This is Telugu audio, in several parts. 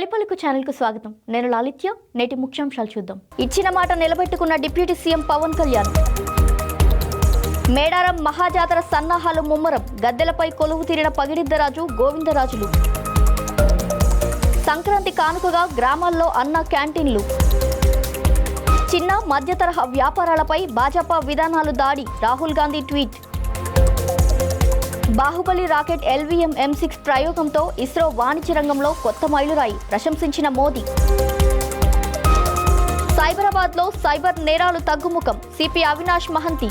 తొలిపలుకు ఛానల్ కు స్వాగతం. నేను లాలిత్య. నేటి ముఖ్యాంశాలు చూద్దాం. ఇచ్చిన మాట నిలబెట్టుకున్న డిప్యూటీ సీఎం పవన్ కళ్యాణ్. మేడారం మహాజాతర సన్నాహాలు ముమ్మరం. గద్దెలపై కొలువు తీరిన పగిడిద్దరాజు గోవిందరాజులు. సంక్రాంతి కానుకగా గ్రామాల్లో అన్న క్యాంటీన్లు. చిన్న మధ్య తరహా వ్యాపారాలపై భాజపా విధానాలు దాడి. Rahul Gandhi tweet. Baahubali rocket LVM M6 ప్రయోగంతో ఇస్రో వాణిజ్య రంగంలో కొత్త మైలురాయి. ప్రశంసించిన మోదీ. సైబరాబాద్లో సైబర్ నేరాలు తగ్గుముఖం. సిపి అవినాష్ మహంతి.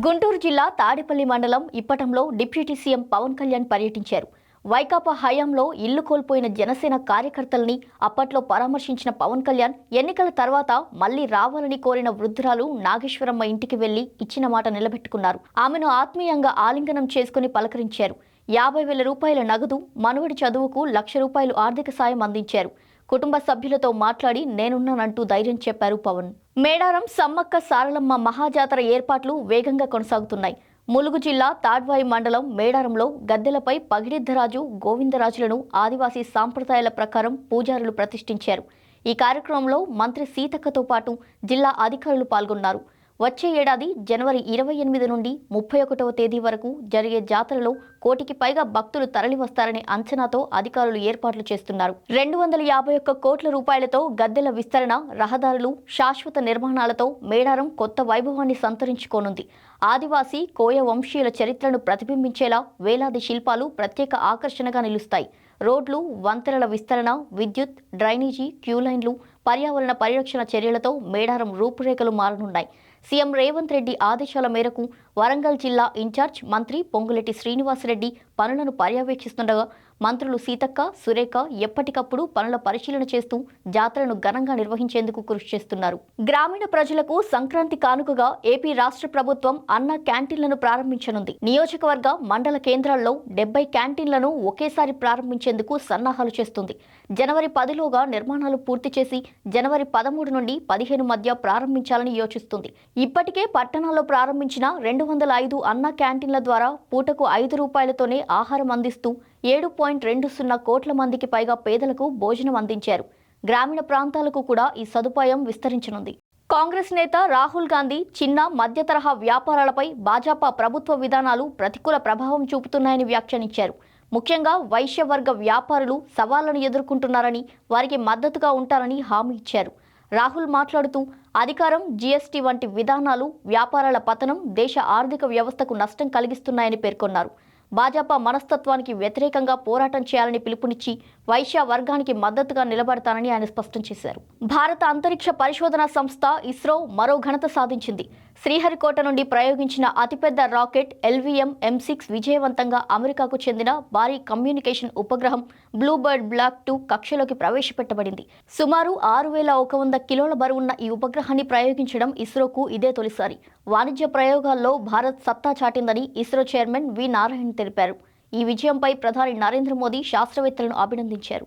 గుంటూరు జిల్లా తాడేపల్లి మండలం ఇప్పటంలో డిప్యూటీ సీఎం పవన్ కళ్యాణ్ పర్యటించారు. వైకాపా హయాంలో ఇల్లు కోల్పోయిన జనసేన కార్యకర్తల్ని అప్పట్లో పరామర్శించిన పవన్ కళ్యాణ్ ఎన్నికల తర్వాత మళ్లీ రావాలని కోరిన వృద్ధురాలు నాగేశ్వరమ్మ ఇంటికి వెళ్లి ఇచ్చిన మాట నిలబెట్టుకున్నారు. ఆమెను ఆత్మీయంగా ఆలింగనం చేసుకుని పలకరించారు. 50,000 రూపాయల నగదు, మనవడి చదువుకు ₹1,00,000 ఆర్థిక సాయం అందించారు. కుటుంబ సభ్యులతో మాట్లాడి నేనున్నానంటూ ధైర్యం చెప్పారు పవన్. మేడారం సమ్మక్క సారలమ్మ మహాజాతర ఏర్పాట్లు వేగంగా కొనసాగుతున్నాయి. ములుగు జిల్లా తాడ్వాయి మండలం మేడారంలో గద్దెలపై పగిడిద్దరాజు గోవిందరాజులను ఆదివాసీ సాంప్రదాయాల ప్రకారం పూజారులు ప్రతిష్ఠించారు. ఈ కార్యక్రమంలో మంత్రి సీతక్కతో పాటు జిల్లా అధికారులు పాల్గొన్నారు. వచ్చే ఏడాది జనవరి 28 నుండి 31వ తేదీ వరకు జరిగే జాతరలో 1,00,000కి పైగా భక్తులు తరలివస్తారనే అంచనాతో అధికారులు ఏర్పాట్లు చేస్తున్నారు. 251 కోట్ల రూపాయలతో గద్దెల విస్తరణ, రహదారులు, శాశ్వత నిర్మాణాలతో మేడారం కొత్త వైభవాన్ని సంతరించుకోనుంది. ఆదివాసీ కోయ వంశీయుల చరిత్రను ప్రతిబింబించేలా వేలాది శిల్పాలు ప్రత్యేక ఆకర్షణగా నిలుస్తాయి. రోడ్లు, వంతెనల విస్తరణ, విద్యుత్, డ్రైనేజీ, క్యూలైన్లు, పర్యావరణ పరిరక్షణ చర్యలతో మేడారం రూపురేఖలు మారనున్నాయి. సీఎం రేవంత్ రెడ్డి ఆదేశాల మేరకు వరంగల్ జిల్లా ఇన్ఛార్జ్ మంత్రి పొంగులేటి శ్రీనివాసరెడ్డి పనులను పర్యవేక్షిస్తుండగా మంత్రులు సీతక్క, సురేఖ ఎప్పటికప్పుడు పనుల పరిశీలన చేస్తూ జాతరను ఘనంగా నిర్వహించేందుకు కృషి చేస్తున్నారు. గ్రామీణ ప్రజలకు సంక్రాంతి కానుకగా ఏపీ రాష్ట్ర ప్రభుత్వం అన్న క్యాంటీన్లను ప్రారంభించనుంది. నియోజకవర్గ, మండల కేంద్రాల్లో 70 క్యాంటీన్లను ఒకేసారి ప్రారంభించేందుకు సన్నాహాలు చేస్తుంది. జనవరి 10లోగా నిర్మాణాలు పూర్తి చేసి జనవరి 13 నుండి 15 మధ్య ప్రారంభించాలని యోచిస్తుంది. ఇప్పటికే పట్టణాల్లో ప్రారంభించిన 205 అన్న క్యాంటీన్ల ద్వారా పూటకు ₹5తోనే ఆహారం అందిస్తూ 7.20 కోట్ల మందికి పైగా పేదలకు భోజనం అందించారు. గ్రామీణ ప్రాంతాలకు కూడా ఈ సదుపాయం విస్తరించనుంది. కాంగ్రెస్ నేత రాహుల్ గాంధీ చిన్న మధ్య తరహా వ్యాపారాలపై భాజపా ప్రభుత్వ విధానాలు ప్రతికూల ప్రభావం చూపుతున్నాయని వ్యాఖ్యానించారు. ముఖ్యంగా వైశ్య వర్గ వ్యాపారులు సవాళ్లను ఎదుర్కొంటున్నారని, వారికి మద్దతుగా ఉంటారని హామీ ఇచ్చారు. రాహుల్ మాట్లాడుతూ అధికారం, GST వంటి విధానాలు వ్యాపారాల పతనం, దేశ ఆర్థిక వ్యవస్థకు నష్టం కలిగిస్తున్నాయని పేర్కొన్నారు. భాజపా మనస్తత్వానికి వ్యతిరేకంగా పోరాటం చేయాలని పిలుపునిచ్చి వైశ్య వర్గానికి మద్దతుగా నిలబడతానని ఆయన స్పష్టం చేశారు. భారత అంతరిక్ష పరిశోధనా సంస్థ ఇస్రో మరో ఘనత సాధించింది. శ్రీహరికోట నుండి ప్రయోగించిన అతిపెద్ద రాకెట్ LVM M6 విజయవంతంగా అమెరికాకు చెందిన భారీ కమ్యూనికేషన్ ఉపగ్రహం బ్లూబర్డ్ బ్లాక్ 2 కక్షలోకి ప్రవేశపెట్టబడింది. సుమారు 6,100 కిలోల బరువున్న ఈ ఉపగ్రహాన్ని ప్రయోగించడం ఇస్రోకు ఇదే తొలిసారి. వాణిజ్య ప్రయోగాల్లో భారత్ సత్తా చాటిందని ఇస్రో చైర్మన్ వి నారాయణ్ తెలిపారు. ఈ విజయంపై ప్రధాని నరేంద్ర మోదీ శాస్త్రవేత్తలను అభినందించారు.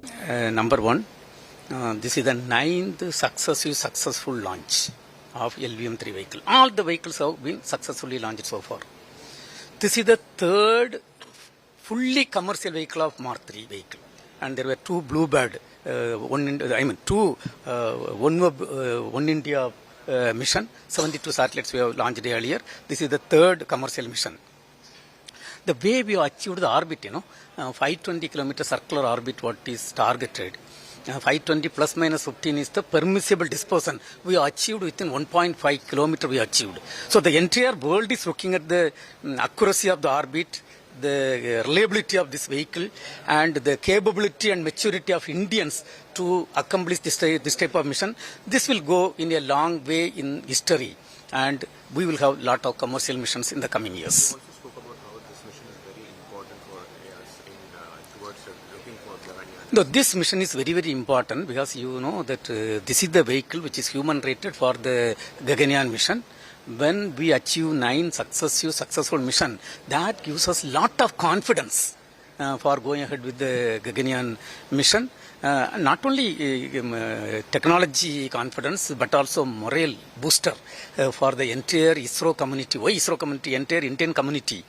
Number 1, this is the 9th successful launch of LVM-3 vehicle. All the vehicles have been successfully launched so far. This is the 3rd fully commercial vehicle of Mark 3 vehicle, and there were 2 Bluebird, one India mission. 72 satellites we have launched earlier. This is the 3rd commercial mission. The way we have achieved the orbit, 520 kilometer circular orbit, what is targeted. 520 plus minus 15 is the permissible dispersion. We achieved within 1.5 kilometer we achieved. So the entire world is looking at the accuracy of the orbit, the reliability of this vehicle, and the capability and maturity of Indians to accomplish this type of mission. This will go in a long way in history, and we will have lot of commercial missions in the coming years. No, this mission is very, very important because you know that this is the vehicle which is human rated for the Gaganyaan mission. When we achieve 9 successful mission, that gives us lot of confidence for going ahead with the Gaganyaan mission. Not only technology confidence but also moral booster for the entire ISRO community. Why ISRO community? Entire Indian community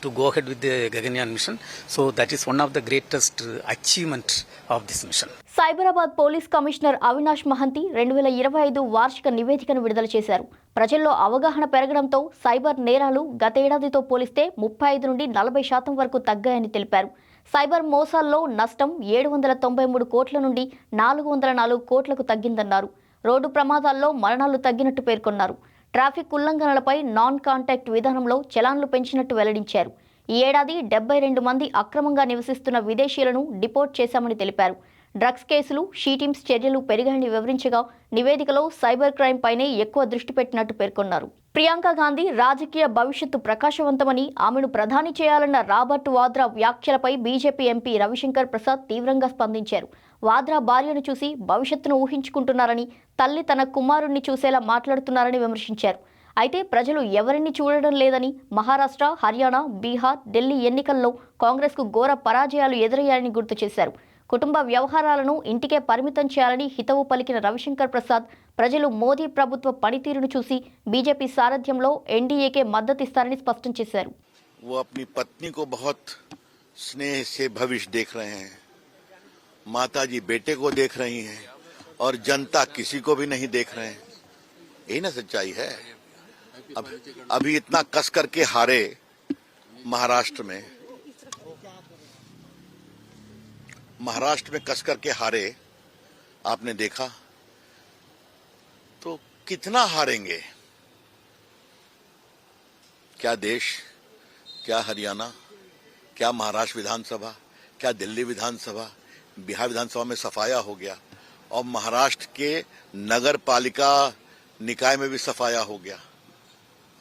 to go ahead with the Gaganyaan mission. So that is one of the greatest achievement of this mission. Cyberabad police commissioner Avinash Mohanty 2025 వార్షిక నివేదికను విడుదల చేశారు. ప్రజల్లో అవగాహన పెరగడంతో సైబర్ నేరాలు గతేడాదితో పోలిస్తే 35 నుండి 40% వరకు తగ్గాయని తెలిపారు. సైబర్ మోసాల్లో నష్టం 793 కోట్ల నుండి 404 కోట్లకు తగ్గిందన్నారు. రోడ్డు ప్రమాదాల్లో మరణాలు తగ్గినట్టు పేర్కొన్నారు. ట్రాఫిక్ ఉల్లంఘనలపై నాన్ కాంటాక్ట్ విధానంలో చలాన్లు పెంచినట్టు వెల్లడించారు. ఈ ఏడాది 72 మంది అక్రమంగా నివసిస్తున్న విదేశీయులను డిపోర్ట్ చేశామని తెలిపారు. డ్రగ్స్ కేసులు, షీటింగ్స్ చర్యలు పెరిగాయని వివరించగా నివేదికలో సైబర్ క్రైమ్ పైనే ఎక్కువ దృష్టి పెట్టినట్టు పేర్కొన్నారు. ప్రియాంక గాంధీ రాజకీయ భవిష్యత్తు ప్రకాశవంతమని, ఆమెను ప్రధాని చేయాలన్న రాబర్ట్ వాద్రా వ్యాఖ్యలపై బీజేపీ ఎంపీ రవిశంకర్ ప్రసాద్ తీవ్రంగా స్పందించారు. వాద్రా భార్యను చూసి భవిష్యత్తును ఊహించుకుంటున్నారని, తల్లి తన కుమారుణ్ణి చూసేలా మాట్లాడుతున్నారని విమర్శించారు. అయితే ప్రజలు ఎవరిని చూడడం లేదని, మహారాష్ట్ర, హర్యానా, బీహార్, ఢిల్లీ ఎన్నికల్లో కాంగ్రెస్కు ఘోర పరాజయాలు ఎదురయ్యాయని గుర్తు చేశారు. కుటుంబ వ్యవహారాలను ఇంటికే పరిమితం చేయాలని హితవు పలికిన రవిశంకర్ ప్రసాద్ ప్రజలు మోదీ ప్రభుత్వ పనితీరును చూసి బీజేపీ సారథ్యంలో ఎన్డీఏకే మద్దతిస్తారని స్పష్టం చేశారు. वो अपनी पत्नी को बहुत स्नेह से भविष्य देख रहे हैं, माताजी बेटे को देख रही हैं और जनता किसी को भी नहीं देख रहे हैं. यही ना सच्चाई है. अभी इतना कस करके हारे महाराष्ट्र में कस करके हारे, आपने देखा. तो कितना हारेंगे? क्या देश, क्या हरियाणा, क्या महाराष्ट्र विधानसभा, क्या दिल्ली विधानसभा, बिहार विधानसभा में सफाया हो गया और महाराष्ट्र के नगर पालिका निकाय में भी सफाया हो गया.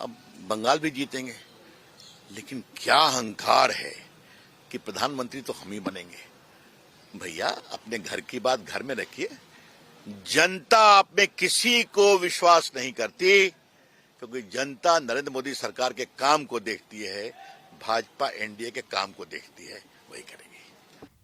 अब बंगाल भी जीतेंगे. लेकिन क्या अहंकार है कि प्रधानमंत्री तो हम ही बनेंगे. भैया अपने घर की बात घर में रखिए. जनता आप में किसी को विश्वास नहीं करती, क्योंकि जनता नरेंद्र मोदी सरकार के काम को देखती है, भाजपा एनडीए के काम को देखती है. वही करेगी.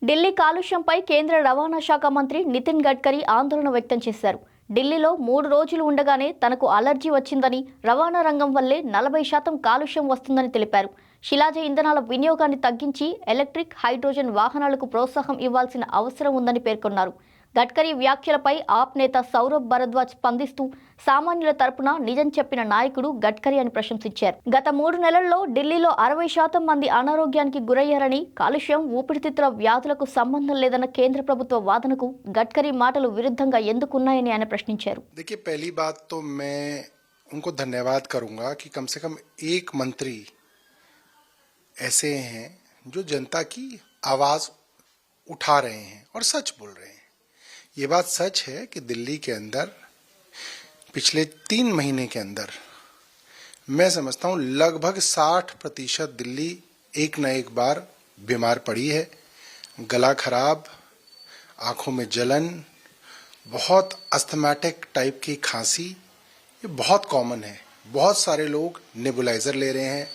ఢిల్లీ కాలుష్యంపై కేంద్ర రవాణా శాఖ మంత్రి నితిన్ గడ్కరీ ఆందోళన వ్యక్తం చేశారు. ఢిల్లీలో 3 రోజులు ఉండగానే తనకు అలర్జీ వచ్చిందని, రవాణా రంగం వల్లే 40% కాలుష్యం వస్తుందని తెలిపారు. శిలాజ ఇంధనాల వినియోగాన్ని తగ్గించి ఎలక్ట్రిక్, హైడ్రోజన్ వాహనాలకు ప్రోత్సాహం ఇవ్వాల్సిన అవసరం ఉందని పేర్కొన్నారు. గడ్కరీ వ్యాఖ్యలపై ఆప్ నేత సౌరభ్ భరద్వాజ్ స్పందిస్తూ సామాన్యుల తరపున నిజం చెప్పిన నాయకుడు గడ్కరీ అని ప్రశంసించారు. గత 3 నెలల్లో ఢిల్లీలో 60% మంది అనారోగ్యానికి గురయ్యారని, కాలుష్యం ఊపిరితిత్తుల వ్యాధులకు సంబంధం లేదన్న కేంద్ర ప్రభుత్వ వాదనకు గడ్కరీ మాటలు విరుద్ధంగా ఎందుకున్నాయని ఆయన ప్రశ్నించారు. देखिए, पहली बात तो मैं उनको धन्यवाद करूंगा कि कम से कम एक मंत्री ऐसे हैं जो जनता की आवाज उठा रहे हैं और सच बोल रहे हैं. ये बात सच है कि दिल्ली के अंदर पिछले 3 महीने के अंदर मैं समझता हूं लगभग 60% दिल्ली एक न एक बार बीमार पड़ी है. गला खराब, आंखों में जलन, बहुत अस्थमैटिक टाइप की खांसी, ये बहुत कॉमन है. बहुत सारे लोग नेबुलाइजर ले रहे हैं,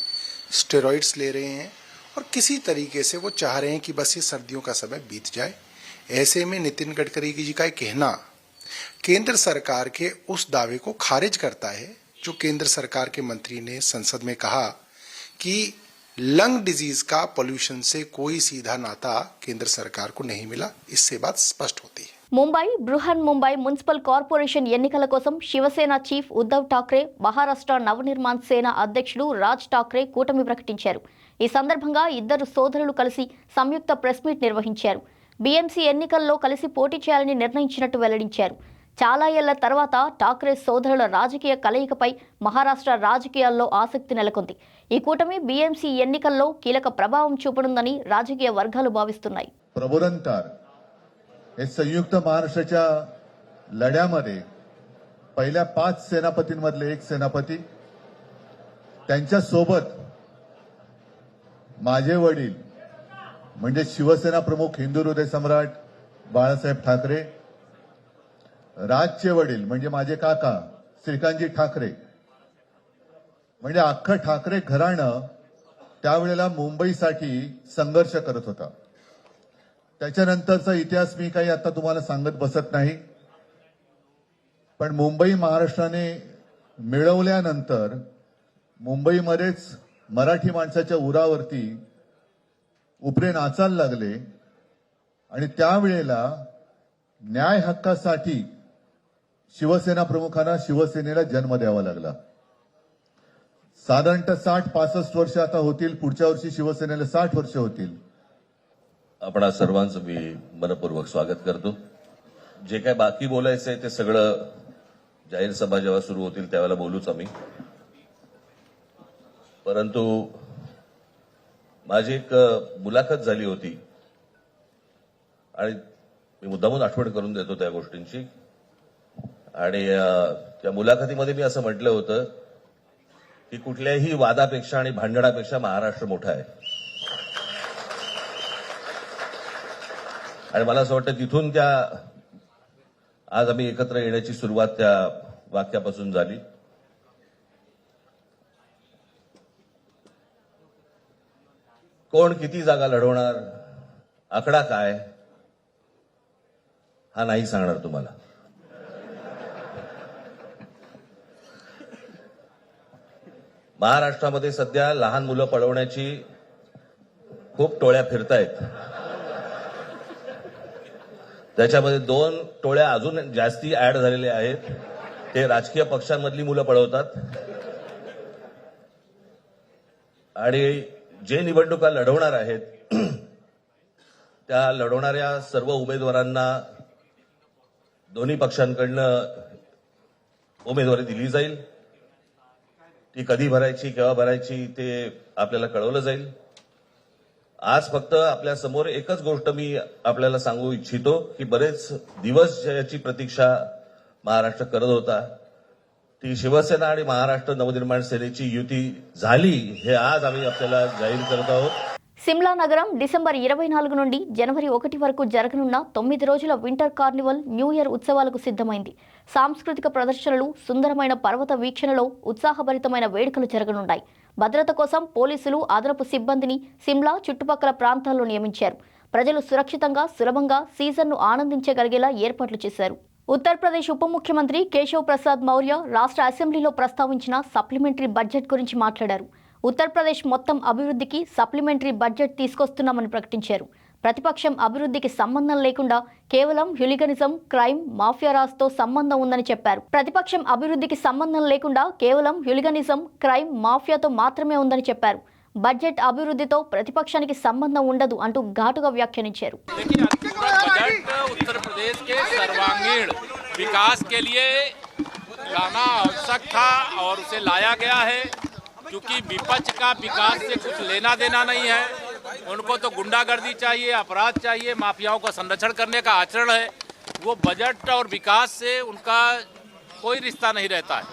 स्टेरॉइड्स ले रहे हैं और किसी तरीके से वो चाह रहे हैं कि बस ये सर्दियों का समय बीत जाए. ऐसे में नितिन गडकरी जी का कहना केंद्र सरकार के उस दावे को खारिज करता है जो केंद्र सरकार के मंत्री ने संसद में कहा कि लंग डिजीज का पोल्यूशन से कोई सीधा नाता केंद्र सरकार को नहीं मिला. इससे बात स्पष्ट होती है. ముంబై, బృహన్ ముంబై మున్సిపల్ కార్పొరేషన్ ఎన్నికల కోసం శివసేన చీఫ్ ఉద్ధవ్ ఠాక్రే, మహారాష్ట్ర నవనిర్మాణ్ సేన అధ్యక్షుడు రాజ్ ఠాక్రే కూటమి ప్రకటించారు. ఈ సందర్భంగా ఇద్దరు సోదరులు కలిసి సంయుక్త ప్రెస్ మీట్ నిర్వహించారు. బీఎంసీ ఎన్నికల్లో కలిసి పోటీ చేయాలని నిర్ణయించినట్టు వెల్లడించారు. చాలా ఏళ్ల తర్వాత ఠాక్రే సోదరుల రాజకీయ కలయికపై మహారాష్ట్ర రాజకీయాల్లో ఆసక్తి నెలకొంది. ఈ కూటమి బీఎంసీ ఎన్నికల్లో కీలక ప్రభావం చూపనుందని రాజకీయ వర్గాలు భావిస్తున్నాయి. प्रबोधनकार हे संयुक्त महाराष्ट्राच्या लढ्यामध्ये पहिल्या 5 सेनापतींमधले एक सेनापती, त्यांच्या सोबत माझे वडील म्हणजे शिवसेना प्रमुख हिंदू हृदय सम्राट बाळासाहेब ठाकरे, राजचे वडील म्हणजे माझे काका श्रीकांतजी ठाकरे, म्हणजे अख्खं ठाकरे घराणं त्यावेळेला मुंबईसाठी संघर्ष करत होता. त्याच्यानंतरचा इतिहास मी काही आता तुम्हाला सांगत बसत नाही, पण मुंबई महाराष्ट्राने मिळवल्यानंतर मुंबईमध्येच मराठी माणसाच्या उरावरती उपरे नाचायला लागले आणि त्यावेळेला न्याय हक्कासाठी शिवसेना प्रमुखांना शिवसेनेला जन्म द्यावा लागला. साधारणतः 60-65 वर्ष आता होतील. पुढच्या वर्षी शिवसेनेला 60 वर्ष होतील. आपणा सर्वांचं मी मनपूर्वक स्वागत करतो. जे काय बाकी बोलायचंय ते सगळं जाहीर सभा जेव्हा सुरू होतील त्यावेळेला बोलूच आम्ही. परंतु माझी एक मुलाखत झाली होती आणि मी मुद्दामून आठवण करून देतो त्या गोष्टींची. आणि त्या मुलाखतीमध्ये मी असं म्हटलं होतं की कुठल्याही वादापेक्षा आणि भांडणापेक्षा महाराष्ट्र मोठा आहे. आणि मला असं वाटतं तिथून त्या आज आम्ही एकत्र येण्याची सुरुवात त्या वाक्यापासून झाली. कोण किती जागा लढवणार, आकडा काय, हा नाही सांगणार तुम्हाला. महाराष्ट्रामध्ये सध्या लहान मुलं पळवण्याची खूप टोळ्या फिरतायत. त्याच्यामध्ये 2 टोळ्या अजून जास्ती ऍड झालेल्या आहेत. ते राजकीय पक्षांमधली मुलं पळवतात आणि जे निवडणुका लढवणार आहेत त्या लढवणाऱ्या सर्व उमेदवारांना दोन्ही पक्षांकडनं उमेदवारी दिली जाईल. ती कधी भरायची, केव्हा भरायची ते आपल्याला कळवलं जाईल. आज फक्त आपल्या समोर एकच गोष्ट मी आपल्याला सांगू इच्छितो की बरेच दिवस ज्याची प्रतीक्षा महाराष्ट्र करत होता ती शिवसेना आणि महाराष्ट्र नवनिर्माण सेनेची युती झाली, हे आज आम्ही आपल्याला जाहीर करत आहोत. సిమ్లా నగరం డిసెంబర్ 24 నుండి జనవరి 1 వరకు జరగనున్న 9 రోజుల వింటర్ కార్నివల్ న్యూ ఇయర్ ఉత్సవాలకు సిద్ధమైంది. సాంస్కృతిక ప్రదర్శనలు, సుందరమైన పర్వత వీక్షణలో ఉత్సాహభరితమైన వేడుకలు జరగనున్నాయి. భద్రత కోసం పోలీసులు, అదనపు సిబ్బందిని సిమ్లా చుట్టుపక్కల ప్రాంతాల్లో నియమించారు. ప్రజలు సురక్షితంగా, సులభంగా సీజన్ను ఆనందించగలిగేలా ఏర్పాట్లు చేశారు. ఉత్తరప్రదేశ్ ఉప ముఖ్యమంత్రి కేశవ్ ప్రసాద్ మౌర్య రాష్ట్ర అసెంబ్లీలో ప్రస్తావించిన సప్లిమెంటరీ బడ్జెట్ గురించి మాట్లాడారు. ఉత్తరప్రదేశ్ మొత్తం అభివృద్ధికి సప్లిమెంటరీ బడ్జెట్ తీసుకొస్తున్నామని ప్రకటించారు. ప్రతిపక్షం అభివృద్ధికి సంబంధం లేకుండా కేవలం హ్యూలిగనిజం, క్రైమ్, మాఫియా రాజ్తో సంబంధం ఉందని చెప్పారు. ప్రతిపక్షం అభివృద్ధికి సంబంధం లేకుండా కేవలం హ్యూలిగనిజం, క్రైమ్, మాఫియాతో మాత్రమే ఉందని చెప్పారు. బడ్జెట్ అభివృద్ధితో ప్రతిపక్షానికి సంబంధం ఉండదు అంటూ ఘాటుగా వ్యాఖ్యానించారు. उत्तर प्रदेश के सर्वांगीण विकास के लिए लाना आवश्यक था और उसे लाया गया है, क्योंकि विपक्ष का विकास से कुछ लेना देना नहीं है. उनको तो गुंडागर्दी चाहिए, अपराध चाहिए, माफियाओं का संरक्षण करने का आचरण है. वो बजट और विकास से उनका कोई रिश्ता नहीं रहता है,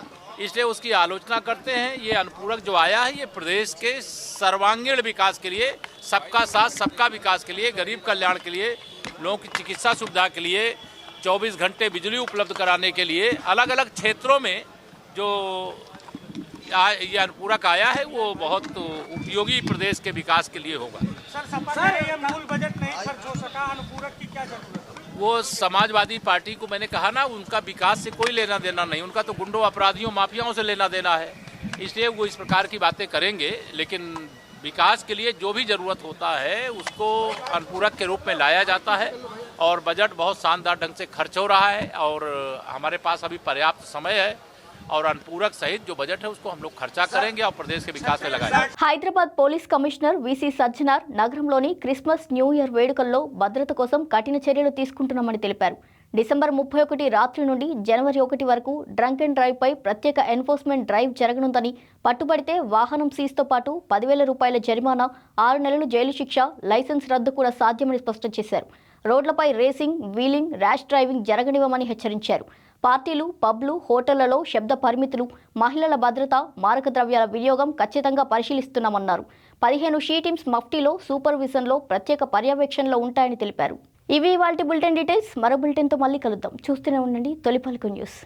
इसलिए उसकी आलोचना करते हैं. ये अनुपूरक जो आया है ये प्रदेश के सर्वांगीण विकास के लिए, सबका साथ सबका विकास के लिए, गरीब कल्याण के लिए, लोगों की चिकित्सा सुविधा के लिए, 24 घंटे बिजली उपलब्ध कराने के लिए, अलग अलग क्षेत्रों में जो ये अनुपूरक आया है वो बहुत उपयोगी प्रदेश के विकास के लिए होगा. सर ये मूल बजट नहीं खर्च हो सका, अनुपूरक की क्या जरूरत है? वो समाजवादी पार्टी को मैंने कहा ना, उनका विकास से कोई लेना देना नहीं, उनका तो गुंडों, अपराधियों, माफियाओं से लेना देना है, इसलिए वो इस प्रकार की बातें करेंगे. लेकिन विकास के लिए जो भी जरूरत होता है उसको अनुपूरक के रूप में लाया जाता है और बजट बहुत शानदार ढंग से खर्च हो रहा है और हमारे पास अभी पर्याप्त समय है और अनुपूरक सहित जो बजट है उसको हम लोग खर्चा करेंगे और प्रदेश के विकास में लगाएंगे. Hyderabad police commissioner VC Sajjanar నగరంలోని క్రిస్మస్, న్యూ ఇయర్ వేడుకల్లో భద్రత కోసం కఠిన చర్యలు తీసుకుంటున్నామని తెలిపారు. డిసెంబర్ 31 రాత్రి నుండి జనవరి 1 వరకు డ్రంక్ అండ్ డ్రైవ్ పై ప్రత్యేక ఎన్ఫోర్స్మెంట్ డ్రైవ్ జరగనుందని, పట్టుబడితే వాహనం సీజ్తో పాటు 10,000 రూపాయల జరిమానా, 6 నెలలు జైలు శిక్ష, లైసెన్స్ రద్దు కూడా సాధ్యమని స్పష్టం చేశారు. రోడ్లపై రేసింగ్, వీలింగ్, ర్యాష్ డ్రైవింగ్ జరగనివ్వమని హెచ్చరించారు. పార్టీలు, పబ్లు, హోటళ్లలో శబ్ద పరిమితులు, మహిళల భద్రత, మారక ద్రవ్యాల వినియోగం ఖచ్చితంగా పరిశీలిస్తున్నామన్నారు. 15 షీ టీమ్స్ మఫ్టీలో సూపర్విజన్లో ప్రత్యేక పర్యవేక్షణలో ఉంటాయని తెలిపారు. ఇవి ఇవాల్టి బులెటిన్ డీటెయిల్స్. మరో బులెటిన్తో మళ్ళీ కలుద్దాం. చూస్తూనే ఉండండి తొలి పలుకు న్యూస్.